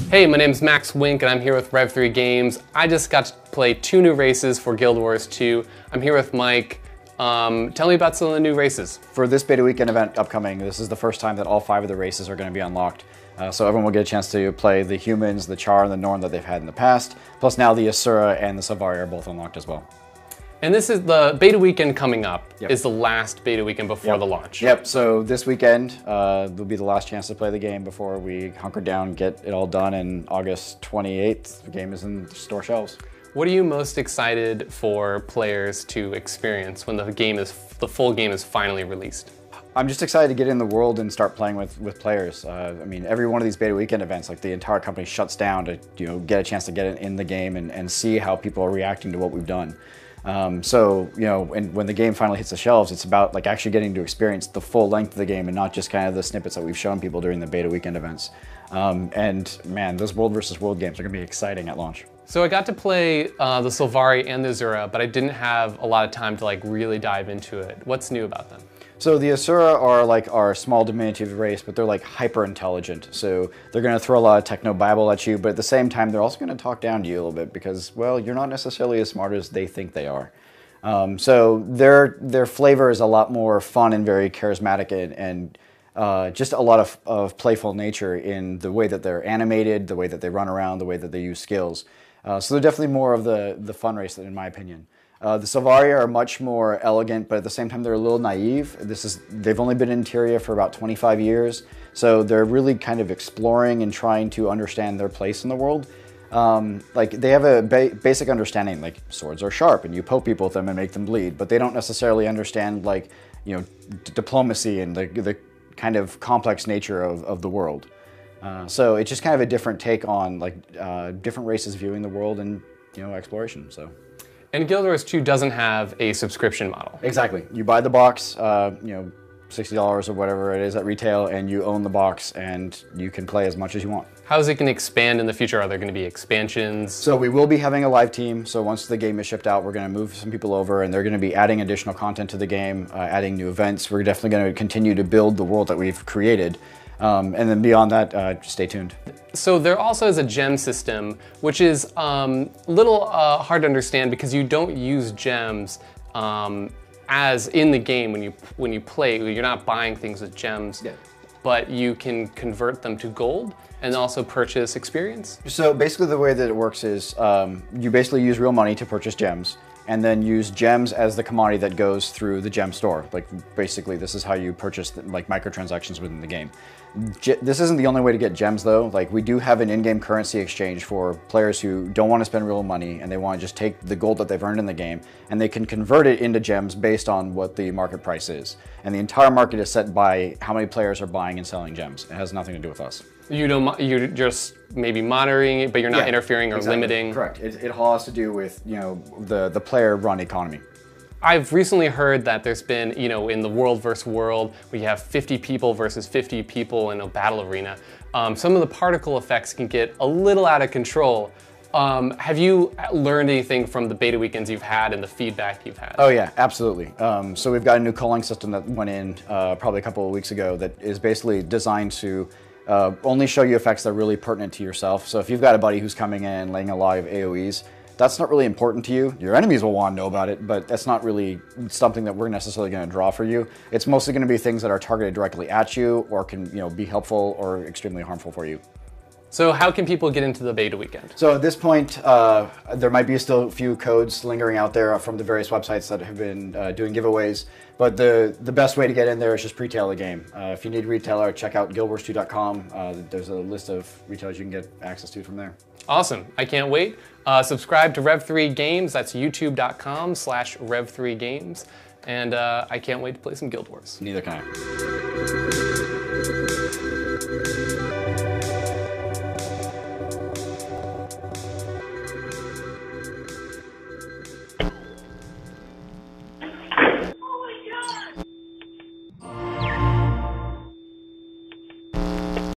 Hey, my name's Max Wink and I'm here with Rev3 Games. I just got to play 2 new races for Guild Wars 2. I'm here with Mike. Tell me about some of the new races. For this beta weekend event upcoming, this is the first time that all 5 of the races are going to be unlocked. So everyone will get a chance to play the humans, the Char, and the Norn that they've had in the past. Plus now the Asura and the Sylvari are both unlocked as well. And this is the beta weekend coming up, is the last beta weekend before the launch. Yep, so this weekend will be the last chance to play the game before we hunker down and get it all done, and August 28th, the game is in store shelves. What are you most excited for players to experience when the full game is finally released? I'm just excited to get in the world and start playing with players. I mean, every one of these beta weekend events, like the entire company shuts down to get a chance to get in the game and see how people are reacting to what we've done. So, and when the game finally hits the shelves, it's about like actually getting to experience the full length of the game and not just kind of the snippets that we've shown people during the beta weekend events. And man, those world versus world games are gonna be exciting at launch. So I got to play the Sylvari and the Asura, but I didn't have a lot of time to like really dive into it. What's new about them? So the Asura are like our small diminutive race, but they're like hyper intelligent. So they're going to throw a lot of techno-babble at you, but at the same time, they're also going to talk down to you a little bit because, well, you're not necessarily as smart as they think they are. So their flavor is a lot more fun and very charismatic and just a lot of playful nature in the way that they're animated, the way that they run around, the way that they use skills. So they're definitely more of the fun race, in my opinion. The Sylvari are much more elegant, but at the same time they're a little naive. They've only been in Tyria for about 25 years, so they're really kind of exploring and trying to understand their place in the world. Like they have a basic understanding, like swords are sharp and you poke people with them and make them bleed, but they don't necessarily understand like diplomacy and the kind of complex nature of the world. So it's just kind of a different take on like different races viewing the world and exploration. So. And Guild Wars 2 doesn't have a subscription model. Exactly. You buy the box, $60 or whatever it is at retail, and you own the box, and you can play as much as you want. How is it going to expand in the future? Are there going to be expansions? So we will be having a live team. So once the game is shipped out, we're going to move some people over, and they're going to be adding additional content to the game, adding new events. We're definitely going to continue to build the world that we've created. And then beyond that, stay tuned. So there also is a gem system, which is a little hard to understand because you don't use gems as in the game when you play. You're not buying things with gems, but you can convert them to gold and also purchase experience. So basically the way that it works is you basically use real money to purchase gems, and then use gems as the commodity that goes through the gem store. Like basically this is how you purchase like microtransactions within the game. This isn't the only way to get gems though. Like we do have an in-game currency exchange for players who don't want to spend real money and they want to just take the gold that they've earned in the game and they can convert it into gems based on what the market price is. And the entire market is set by how many players are buying and selling gems. It has nothing to do with us. You're just maybe monitoring it, but you're not interfering or limiting. Correct. It all has to do with the player-run economy. I've recently heard that there's been, in the world versus world, where you have 50 people versus 50 people in a battle arena. Some of the particle effects can get a little out of control. Have you learned anything from the beta weekends you've had and the feedback you've had? Oh yeah, absolutely. So we've got a new culling system that went in probably a couple of weeks ago that is basically designed to only show you effects that are really pertinent to yourself. So if you've got a buddy who's coming in and laying a lot of AoEs, that's not really important to you. Your enemies will want to know about it, but that's not really something that we're necessarily going to draw for you. It's mostly going to be things that are targeted directly at you or can be helpful or extremely harmful for you. So how can people get into the beta weekend? So at this point, there might be still a few codes lingering out there from the various websites that have been doing giveaways, but the best way to get in there is just pre-tail the game. If you need a retailer, check out guildwars2.com. There's a list of retailers you can get access to from there. Awesome, I can't wait. Subscribe to Rev3 Games, that's youtube.com/Rev3Games, and I can't wait to play some Guild Wars. Neither can I.